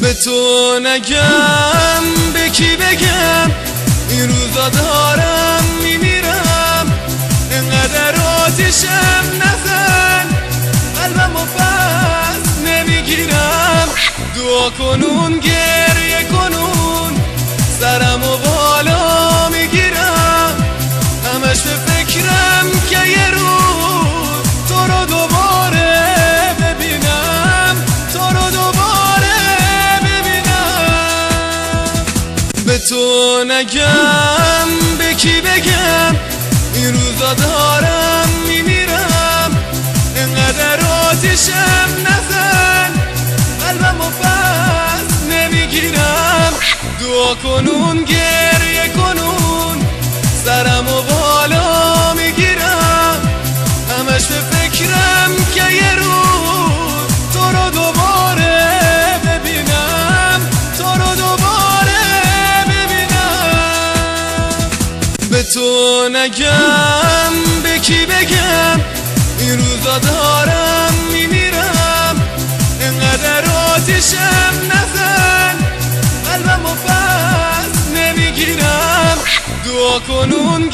به تو نگم به کی بگم، این روزا دارم میمیرم. انقدر آتیشم نزن، قلبم و پس نمیگیرم. دعا کنون گریه کنون، سرم و بالا میگیرم. همش به فکرم که یه روز تو رو دوباره ببینم، تو رو دوباره ببینم. به تو نگم به کی بگم، این روزا دارم میمیرم. انقدر آتیشم نزن، قلبم و پس نمیگیرم. دعا کنون گریه کنون، سرم و بالا میگیرم. همش به فکرم که یه روز تو رو دوباره ببینم، تو رو دوباره ببینم. به تو نگم به کی بگم، این روزا دارم میمیرم. انقدر آتیشم نزن، قلبم و پس نمیگیرم. دعا کنون